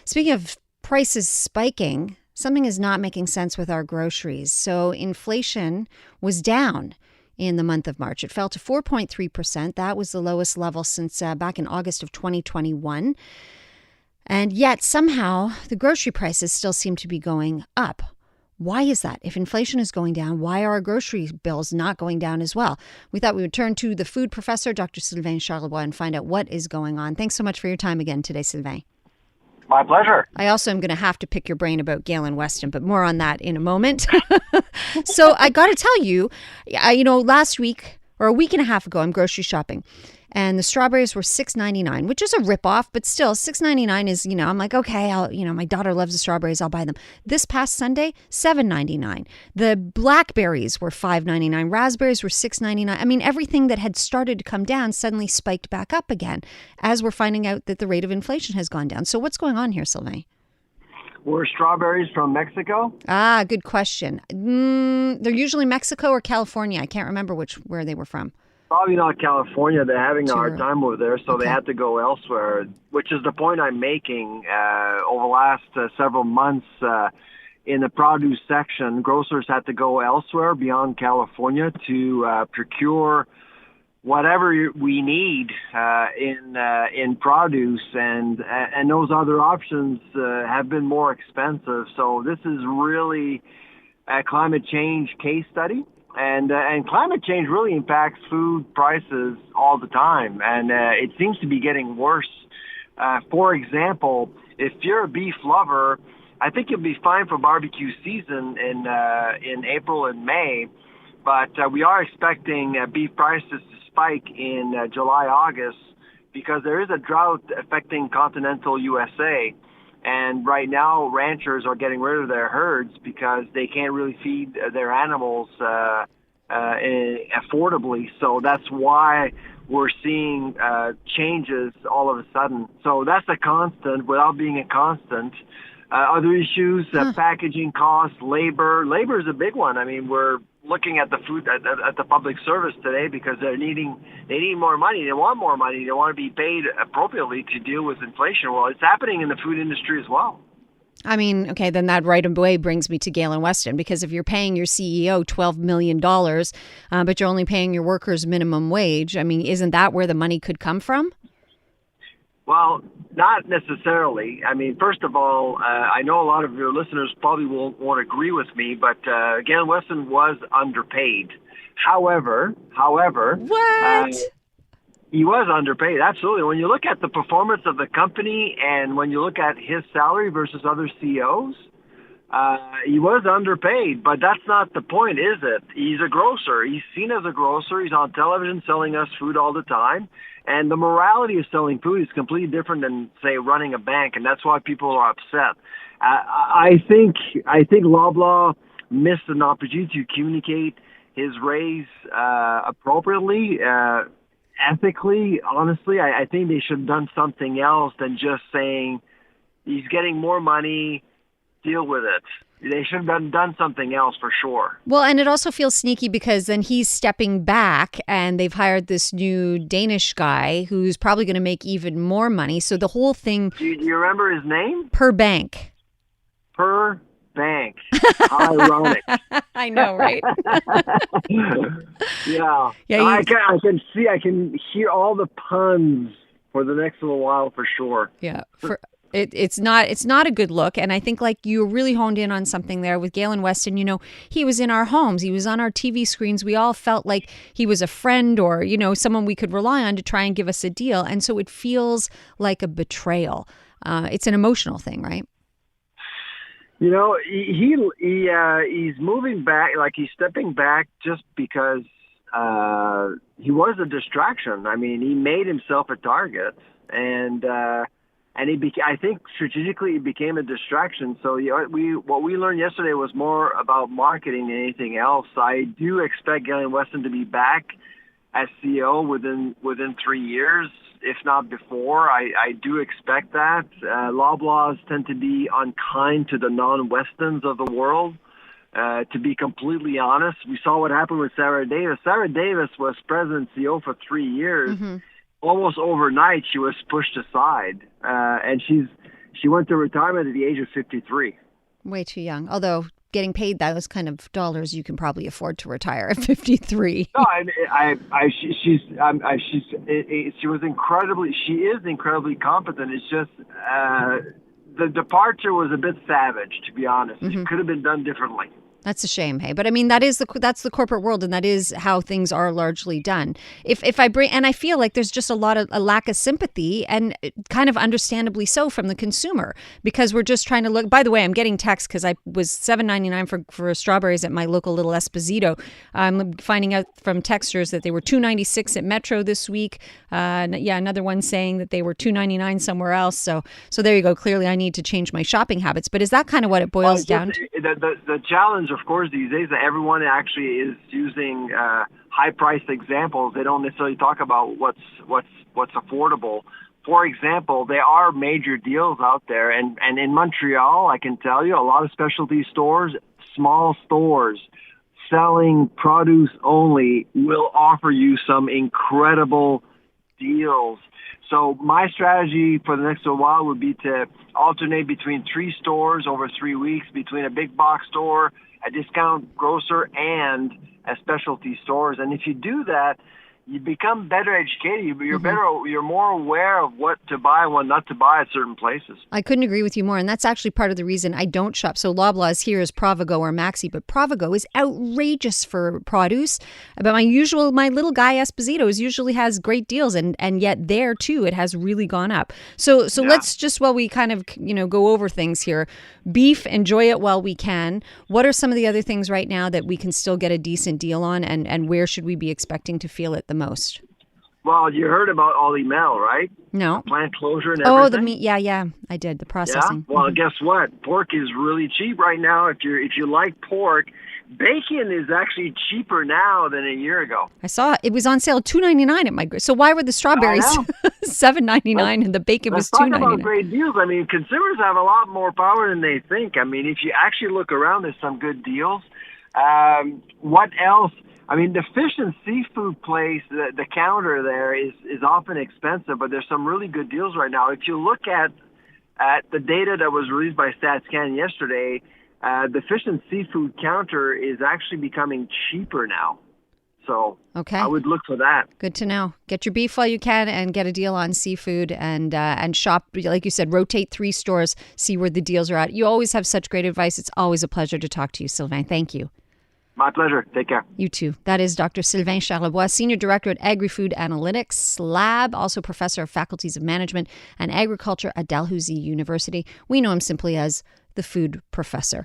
Speaking of prices spiking, something is not making sense with our groceries. So inflation was down in the month of March. It fell to 4.3%. That was the lowest level since back in August of 2021. And yet somehow the grocery prices still seem to be going up. Why is that? If inflation is going down, why are our grocery bills not going down as well? We thought we would turn to the food professor, Dr. SYLVAIN CHARLEBOIS, and find out what is going on. Thanks so much for your time again today, Sylvain. My pleasure. I also am going to have to pick your brain about Galen Weston, but more on that in a moment. So I got to tell you, last week or a week and a half ago, I'm grocery shopping. And the strawberries were $6.99, which is a ripoff, but still $6.99 is, I'm like, okay, my daughter loves the strawberries, I'll buy them. This past Sunday, $7.99. The blackberries were $5.99. Raspberries were $6.99. I mean, everything that had started to come down suddenly spiked back up again as we're finding out that the rate of inflation has gone down. So what's going on here, Sylvain? Were strawberries from Mexico? Good question. They're usually Mexico or California. I can't remember where they were from. Probably not California. They're having a hard time over there, so They had to go elsewhere, which is the point I'm making. Over the last several months, in the produce section, grocers had to go elsewhere beyond California to procure whatever we need in produce, and those other options have been more expensive. So this is really a climate change case study. And climate change really impacts food prices all the time, and it seems to be getting worse. For example, if you're a beef lover, I think you'll be fine for barbecue season in April and May, but we are expecting beef prices to spike in July, August, because there is a drought affecting continental USA. And right now, ranchers are getting rid of their herds because they can't really feed their animals affordably. So that's why we're seeing changes all of a sudden. So that's a constant without being a constant. Other issues, packaging costs, labor. Labor is a big one. I mean, we're looking at the food at the public service today because they need more money. They want more money. They want to be paid appropriately to deal with inflation. Well, it's happening in the food industry as well. I mean, okay, then that right away brings me to Galen Weston, because if you're paying your CEO $12 million, but you're only paying your workers minimum wage, I mean, isn't that where the money could come from? Well, not necessarily. I mean, first of all, I know a lot of your listeners probably won't agree with me, but Galen Weston was underpaid. However, what? He was underpaid, absolutely. When you look at the performance of the company and when you look at his salary versus other CEOs, he was underpaid. But that's not the point, is it? He's a grocer. He's seen as a grocer. He's on television selling us food all the time. And the morality of selling food is completely different than, say, running a bank, and that's why people are upset. I think Loblaw missed an opportunity to communicate his raise appropriately, ethically. Honestly, I think they should have done something else than just saying he's getting more money, deal with it. They should have done something else for sure. Well, and it also feels sneaky because then he's stepping back and they've hired this new Danish guy who's probably going to make even more money. So the whole thing... Do you remember his name? Per Bank. Per Bank. How ironic. I know, right? Yeah. I can hear all the puns for the next little while for sure. Yeah. It's not a good look. And I think like you really honed in on something there with Galen Weston. You know, he was in our homes. He was on our TV screens. We all felt like he was a friend or, someone we could rely on to try and give us a deal. And so it feels like a betrayal. It's an emotional thing, right? He's moving back, like he's stepping back just because he was a distraction. I mean, he made himself a target, and I think strategically it became a distraction. So what we learned yesterday was more about marketing than anything else. I do expect Galen Weston to be back as CEO within 3 years, if not before. I do expect that. Loblaws tend to be unkind to the non-Westons of the world. To be completely honest, we saw what happened with Sarah Davis. Sarah Davis was president and CEO for 3 years. Mm-hmm. Almost overnight, she was pushed aside, and She went to retirement at the age of 53. Way too young. Although getting paid those kind of dollars, you can probably afford to retire at 53. No, she was incredibly. She is incredibly competent. It's just the departure was a bit savage, to be honest. It could have been done differently. That's a shame, hey. But I mean, that's the corporate world, and that is how things are largely done. If I bring, and I feel like there's just a lack of sympathy, and kind of understandably so, from the consumer, because we're just trying to look. By the way, I'm getting texts because I was $7.99 for strawberries at my local little Esposito. I'm finding out from texters that they were $2.96 at Metro this week. Another one saying that they were $2.99 somewhere else. So there you go. Clearly, I need to change my shopping habits. But is that kind of what it boils down to? The challenge, of course, these days that everyone actually is using high-priced examples. They don't necessarily talk about what's affordable. For example, there are major deals out there, and in Montreal, I can tell you, a lot of specialty stores, small stores selling produce only, will offer you some incredible deals. So my strategy for the next little while would be to alternate between 3 stores over 3 weeks, between a big box store, a discount grocer, and a specialty stores. And if you do that, you become better educated. You're more aware of what to buy and what not to buy at certain places. I couldn't agree with you more. And that's actually part of the reason I don't shop. So Loblaws here is Provigo or Maxi, but Provigo is outrageous for produce. But my little guy Esposito's usually has great deals, and yet there too it has really gone up. So let's just, while we kind of go over things here, beef, enjoy it while we can. What are some of the other things right now that we can still get a decent deal on, and where should we be expecting to feel it the most? Well, you heard about Olymel, right? No. The plant closure and everything. Oh, the meat. Yeah, I did. The processing. Yeah? Well, guess what? Pork is really cheap right now. If you like pork, bacon is actually cheaper now than a year ago. I saw it was on sale $2.99 at my. So why were the strawberries $7.99 and the bacon was $2.99? Let's talk about great deals. I mean, consumers have a lot more power than they think. I mean, if you actually look around, there's some good deals. What else? I mean, the fish and seafood place, the counter there is often expensive, but there's some really good deals right now. If you look at the data that was released by StatScan yesterday, the fish and seafood counter is actually becoming cheaper now. So okay. I would look for that. Good to know. Get your beef while you can and get a deal on seafood, and shop, like you said, rotate 3 stores, see where the deals are at. You always have such great advice. It's always a pleasure to talk to you, Sylvain. Thank you. My pleasure. Take care. You too. That is Dr. Sylvain Charlebois, Senior Director at Agri-Food Analytics Lab, also Professor of Faculties of Management and Agriculture at Dalhousie University. We know him simply as the Food Professor.